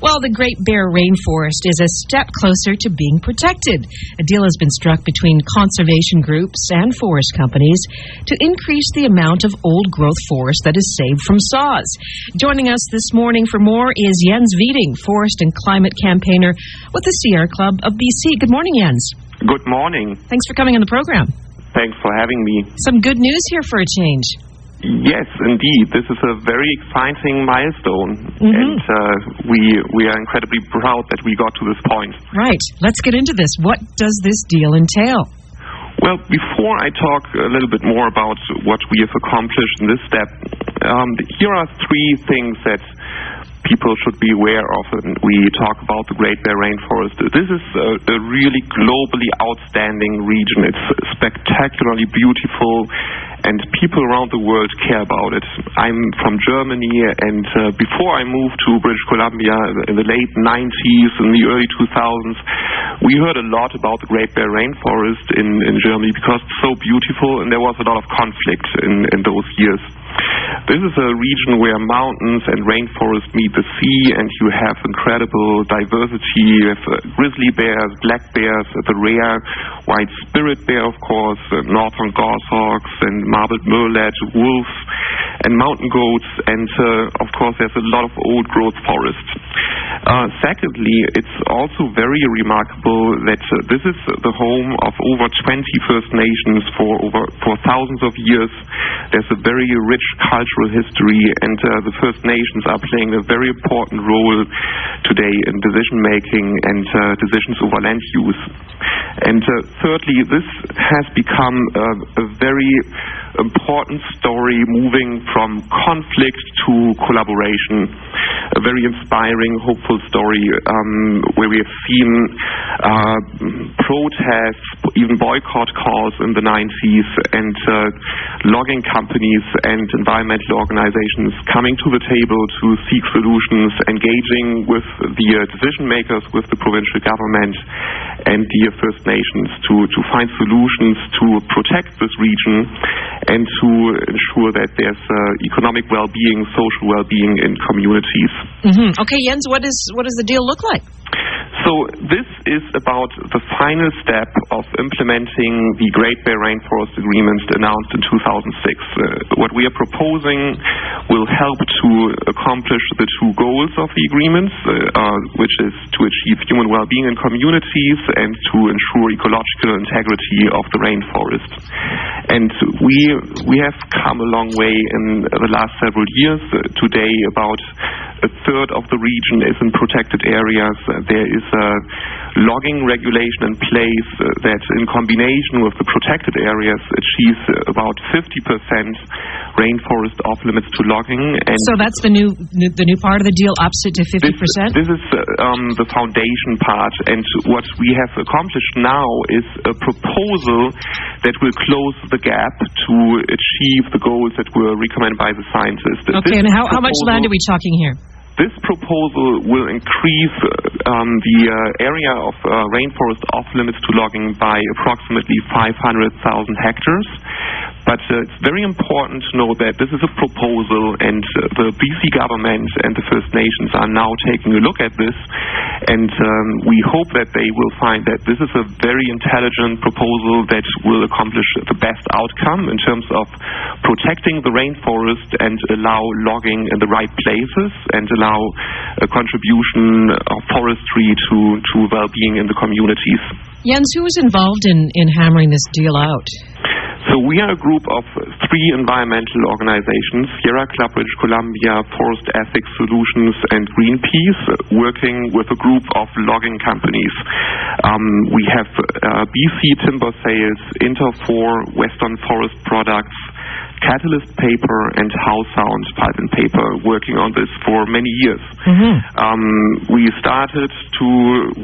Well, the Great Bear Rainforest is a step closer to being protected. A deal has been struck between conservation groups and forest companies to increase the amount of old-growth forest that is saved from saws. Joining us this morning for more is Jens Wieting, forest and climate campaigner with the Sierra Club of BC. Good morning, Jens. Good morning. Thanks for coming on the program. Thanks for having me. Some good news here for a change. Yes, indeed. This is a very exciting milestone, and we are incredibly proud that we got to this point. Right. Let's get into this. What does this deal entail? Well, before I talk a little bit more about what we have accomplished in this step, here are three things that people should be aware of when we talk about the Great Bear Rainforest. This is a really globally outstanding region. It's spectacularly beautiful, and people around the world care about it. I'm from Germany, and before I moved to British Columbia in the late 90s and the early 2000s, we heard a lot about the Great Bear Rainforest in Germany because it's so beautiful, and there was a lot of conflict in those years. This is a region where mountains and rainforest meet the sea, and you have incredible diversity. You have grizzly bears, black bears, the rare white spirit bear, of course, northern goshawks, and marbled murrelet, wolves, and mountain goats, and of course there's a lot of old-growth forest. Secondly, it's also very remarkable that this is the home of over 20 First Nations for thousands of years. There's a very rich cultural history, and the First Nations are playing a very important role today in decision-making and decisions over land use. And thirdly, this has become a very important story moving from conflict to collaboration. A very inspiring, hopeful story where we have seen protests, even boycott calls in the 90s, and logging companies and environmental organizations coming to the table to seek solutions, engaging with the decision makers, with the provincial government and the First Nations to find solutions to protect this region and to ensure that there's economic well-being, social well-being in communities. Okay, Jens, what does the deal look like? So this is about the final step of implementing the Great Bear Rainforest Agreement announced in 2006. What we are proposing will help to accomplish the two goals of the agreement, which is to achieve human well-being in communities and to ensure ecological integrity of the rainforest. And we have come a long way in the last several years. Today, about a third of the region is in protected areas. There is a logging regulation in place that, in combination with the protected areas, achieves about 50% rainforest off-limits to logging. And so that's the new part of the deal, ups it to 50%? This is the foundation part, and what we have accomplished now is a proposal that will close the gap to achieve the goals that were recommended by the scientists. Okay, and how much land are we talking here? This proposal will increase the area of rainforest off-limits to logging by approximately 500,000 hectares. But it's very important to know that this is a proposal, and the BC government and the First Nations are now taking a look at this, and we hope that they will find that this is a very intelligent proposal that will accomplish the best outcome in terms of protecting the rainforest and allow logging in the right places and allow a contribution of forestry to well-being in the communities. Jens, who is involved in hammering this deal out? So we are a group of three environmental organizations, Sierra Club British Columbia, Forest Ethics Solutions, and Greenpeace, working with a group of logging companies. We have BC Timber Sales, Interfor, Western Forest Products, Catalyst Paper, and House Sound Pulp and Paper, working on this for many years. We started to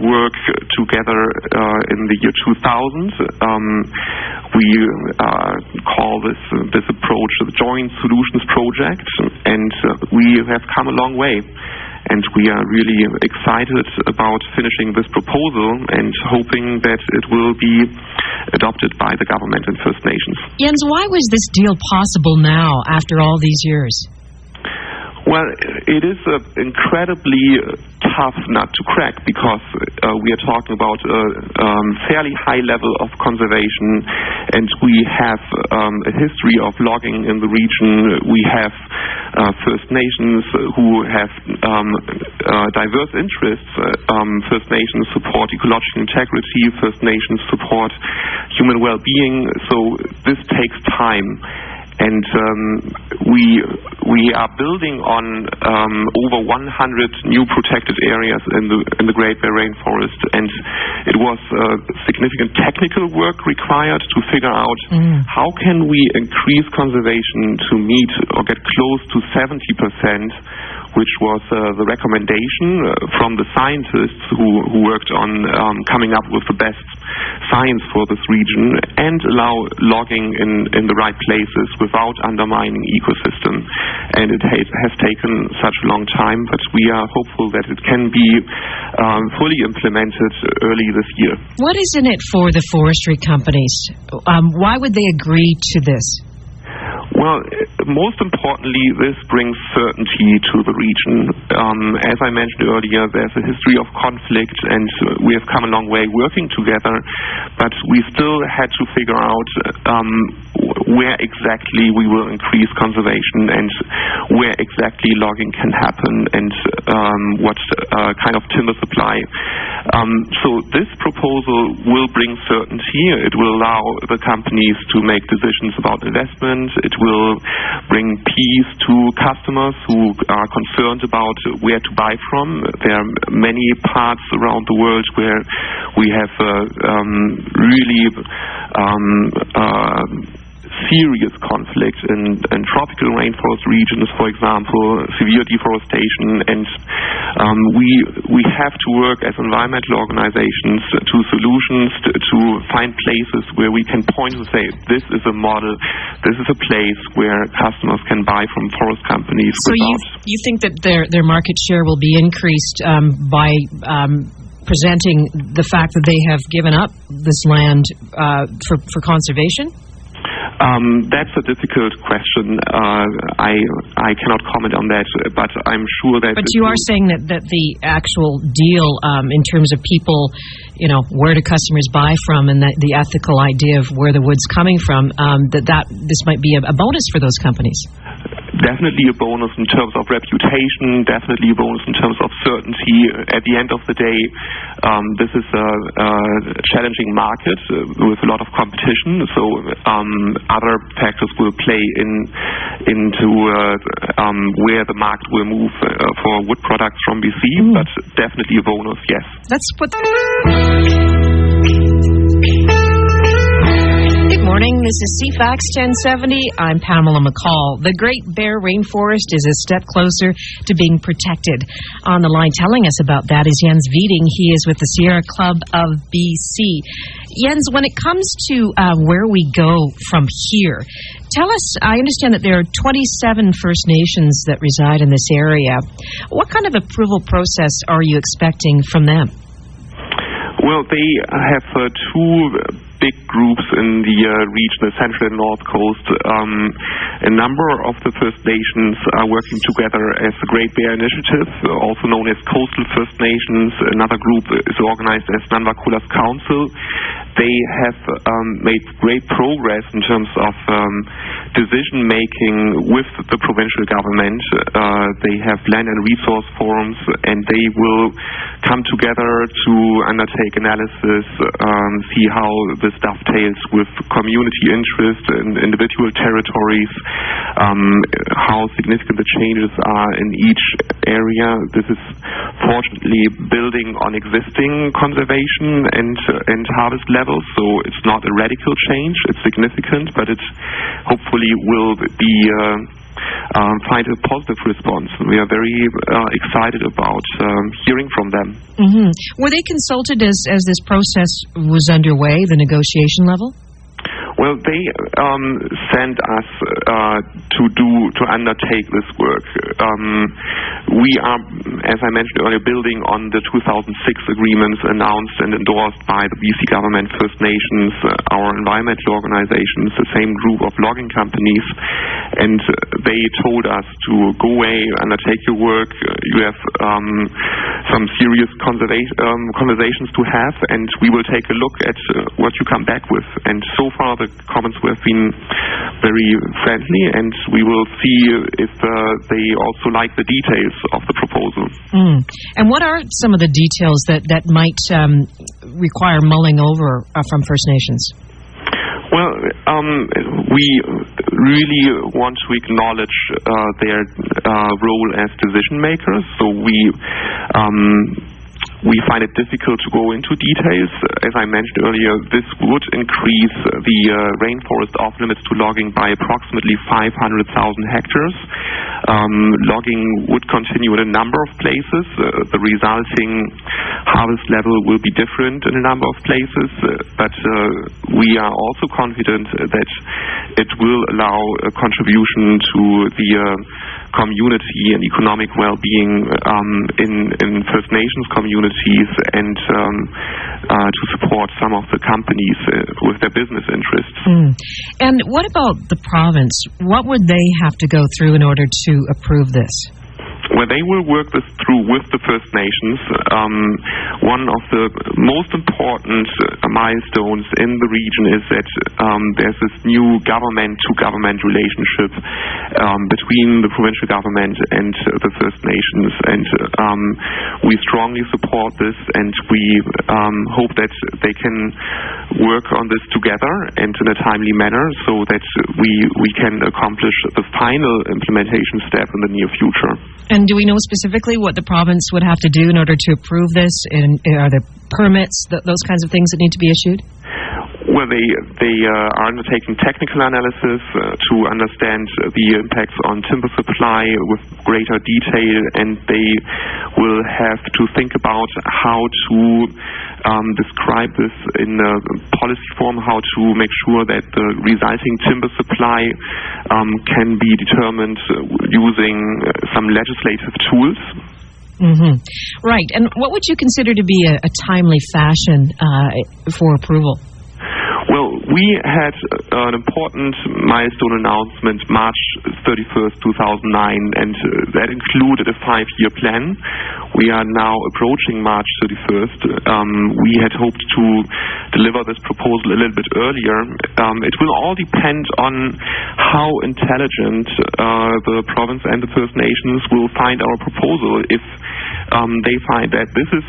work together in the year 2000. We call this approach the Joint Solutions Project, and we have come a long way. And we are really excited about finishing this proposal and hoping that it will be adopted by the government and First Nations. Jens, why was this deal possible now after all these years? Well, it is incredibly tough nut to crack because we are talking about a fairly high level of conservation, and we have a history of logging in the region. We have First Nations who have diverse interests. First Nations support ecological integrity. First Nations support human well-being. So this takes time. And we are building on over 100 new protected areas in the Great Bear Rainforest, and it was significant technical work required to figure out how can we increase conservation to meet or get close to 70%, which was the recommendation from the scientists who worked on coming up with the best science for this region, and allow logging in the right places without undermining ecosystem. And it has taken such a long time, but we are hopeful that it can be fully implemented early this year. What is in it for the forestry companies? Why would they agree to this? Well, most importantly, this brings certainty to the region. As I mentioned earlier, there's a history of conflict, and we have come a long way working together, but we still had to figure out where exactly we will increase conservation and where exactly logging can happen, and what kind of timber supply. So this proposal will bring certainty. It will allow the companies to make decisions about investment. It will bring peace to customers who are concerned about where to buy from. There are many parts around the world where we have really serious conflict in tropical rainforest regions, for example, severe deforestation, and we have to work as environmental organizations to solutions to find places where we can point and say, this is a model, this is a place where customers can buy from forest companies. So you think that their market share will be increased by presenting the fact that they have given up this land for conservation? That's a difficult question. I cannot comment on that, but I'm sure that... But you are saying that the actual deal in terms of people, where do customers buy from, and the ethical idea of where the wood's coming from, that this might be a bonus for those companies? Definitely a bonus in terms of reputation, definitely a bonus in terms of certainty. At the end of the day, this is a challenging market with a lot of competition, so other factors will play into where the market will move for wood products from BC, but definitely a bonus, yes. That's what... Good morning, this is CFAX 1070. I'm Pamela McCall. The Great Bear Rainforest is a step closer to being protected. On the line telling us about that is Jens Wieting. He is with the Sierra Club of BC. Jens, when it comes to where we go from here, tell us, I understand that there are 27 First Nations that reside in this area. What kind of approval process are you expecting from them? Well, they have two big groups in the region, the Central and North Coast. A number of the First Nations are working together as the Great Bear Initiative, also known as Coastal First Nations. Another group is organized as Nanwakulas Council. They have made great progress in terms of decision-making with the provincial government. They have land and resource forums, and they will come together to undertake analysis, see how this dovetails with community interest in individual territories, how significant the changes are in each area. This is fortunately building on existing conservation and harvest levels, so it's not a radical change. It's significant, but it hopefully will be find a positive response. We are very excited about hearing from them. Were they consulted as this process was underway, the negotiation level? Well, they sent us to undertake this work. We are, as I mentioned earlier, building on the 2006 agreements announced and endorsed by the BC government, First Nations, our environmental organizations, the same group of logging companies, and they told us to go away, undertake your work. You have some serious conversations to have, and we will take a look at what you come back with. And so far the comments have been very friendly, and we will see if they also like the details of the proposal. And what are some of the details that might require mulling over from First Nations? Well, we really want to acknowledge their role as decision makers. So we find it difficult to go into details. As I mentioned earlier, this would increase the rainforest off-limits to logging by approximately 500,000 hectares. Logging would continue in a number of places. The resulting harvest level will be different in a number of places, but we are also confident that it will allow a contribution to the community and economic well-being in First Nations communities, and to support some of the companies with their business interests. And what about the province? What would they have to go through in order to approve this? Well, they will work this through with the First Nations. One of the most important milestones in the region is that there's this new government-to-government relationship between the provincial government and the First Nations, and we strongly support this, and we hope that they can work on this together and in a timely manner, so that we can accomplish the final implementation step in the near future. And do we know specifically what the province would have to do in order to approve this? And are there permits, those kinds of things that need to be issued? Well, they are undertaking technical analysis to understand the impacts on timber supply with greater detail, and they will have to think about how to describe this in a policy form, how to make sure that the resulting timber supply can be determined using some legislative tools. Right. And what would you consider to be a timely fashion for approval? Well, we had an important milestone announcement March 31st, 2009, and that included a 5-year plan. We are now approaching March 31st. We had hoped to deliver this proposal a little bit earlier. It will all depend on how intelligent the province and the First Nations will find our proposal. If they find that this is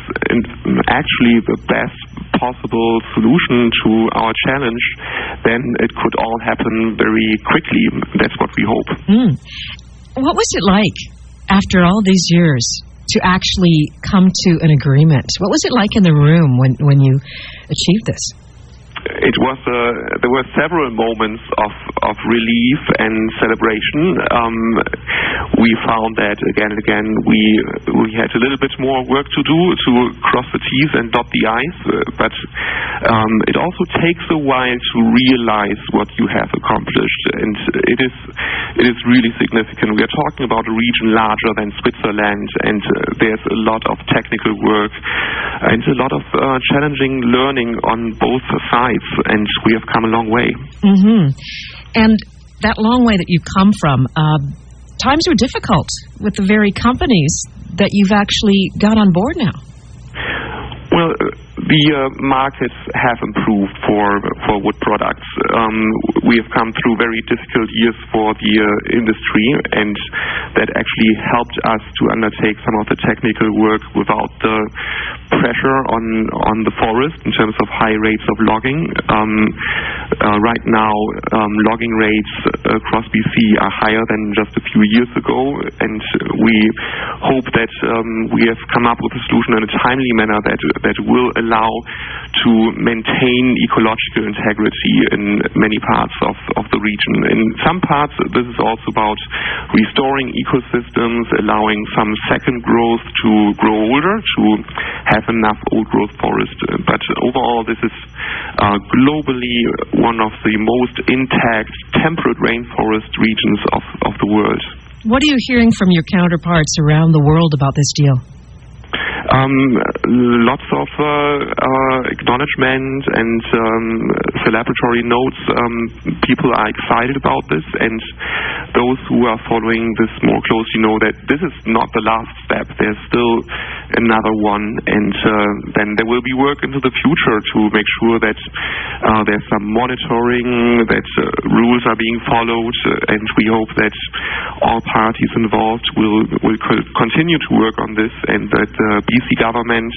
actually the best possible solution to our challenge, then it could all happen very quickly. That's what we hope. What was it like after all these years to actually come to an agreement? What was it like in the room when you achieved this? It was there were several moments of relief and celebration. We found that again and again we had a little bit more work to do to cross the T's and dot the I's, but it also takes a while to realize what you have accomplished, and it is really significant. We are talking about a region larger than Switzerland, and there's a lot of technical work and a lot of challenging learning on both sides, and we have come a long way. And that long way that you've come from, times were difficult with the very companies that you've actually got on board now. Well, the markets have improved for wood products. We have come through very difficult years for the industry, and that actually helped us to undertake some of the technical work without the pressure on the forest in terms of high rates of logging. Right now, logging rates across BC are higher than just a few years ago, and we hope that we have come up with a solution in a timely manner that will allow to maintain ecological integrity in many parts of the region. In some parts, this is also about restoring ecosystems, allowing some second growth to grow older, to have enough old growth forest. But overall, this is globally one of the most intact temperate rainforest regions of the world. What are you hearing from your counterparts around the world about this deal? Lots of acknowledgement and celebratory notes. People are excited about this, and those who are following this more closely know that this is not the last step. There's still another one, and then there will be work into the future to make sure that there's some monitoring, that rules are being followed, and we hope that all parties involved will continue to work on this, and that the BC government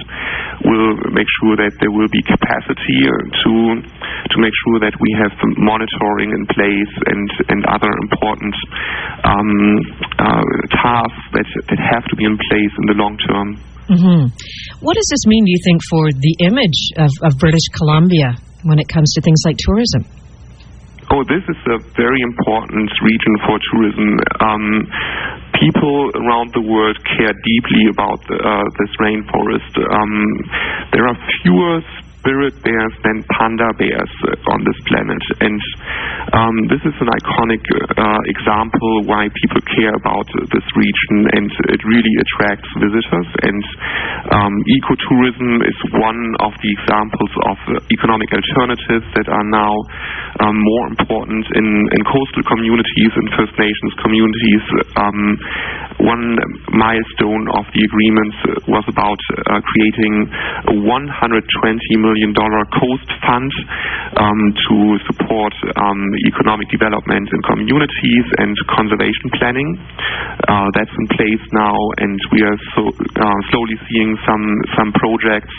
will make sure that there will be capacity to make sure that we have monitoring in place and other important tasks that have to be in place in the long term. Mm-hmm. What does this mean, do you think, for the image of British Columbia when it comes to things like tourism? Oh, this is a very important region for tourism. People around the world care deeply about this rainforest. There are fewer spirit bears than panda bears on this planet, and this is an iconic example why people care about this region, and it really attracts visitors. And ecotourism is one of the examples of economic alternatives that are now more important in coastal communities and First Nations communities. One milestone of the agreements was about creating a $120 million coast fund to support economic development in communities and conservation planning. That's in place now, and we are slowly seeing some projects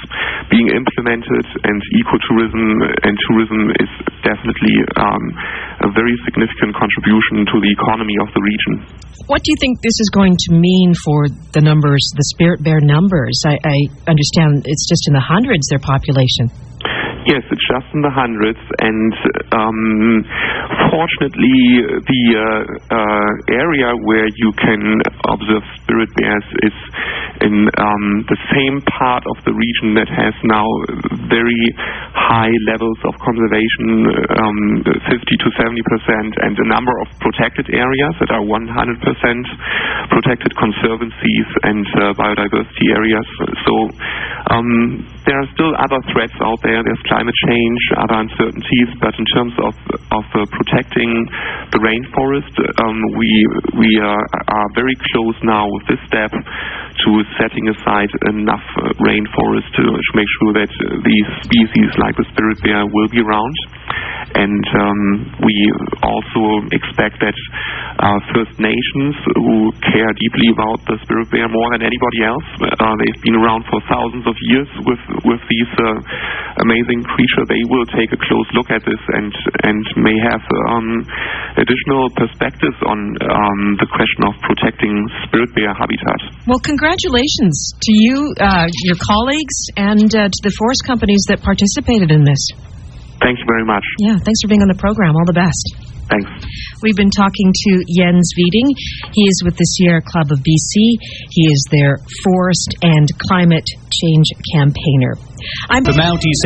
being implemented, and ecotourism and tourism is definitely a very significant contribution to the economy of the region. What do you think this is going to mean for the numbers, the spirit bear numbers? I understand it's just in the hundreds, their population. Yes, it's just in the hundreds, and fortunately the area where you can observe spirit bears is in the same part of the region that has now very high levels of conservation, 50 to 70%, and a number of protected areas that are 100% protected conservancies and biodiversity areas. So there are still other threats out there. There's climate change, other uncertainties, but in terms of protecting the rainforest, we are very close now with this step to setting aside enough rainforest to make sure that these species like the spirit bear will be around. And we also expect that First Nations, who care deeply about the spirit bear more than anybody else, they've been around for thousands of years with these amazing creatures. They will take a close look at this and may have additional perspectives on the question of protecting spirit bear habitat. Well, congratulations to you, your colleagues, and to the forest companies that participated in this. Thank you very much. Yeah, thanks for being on the program. All the best. Thanks. We've been talking to Jens Wieting. He is with the Sierra Club of BC. He is their forest and climate change campaigner. The Mounties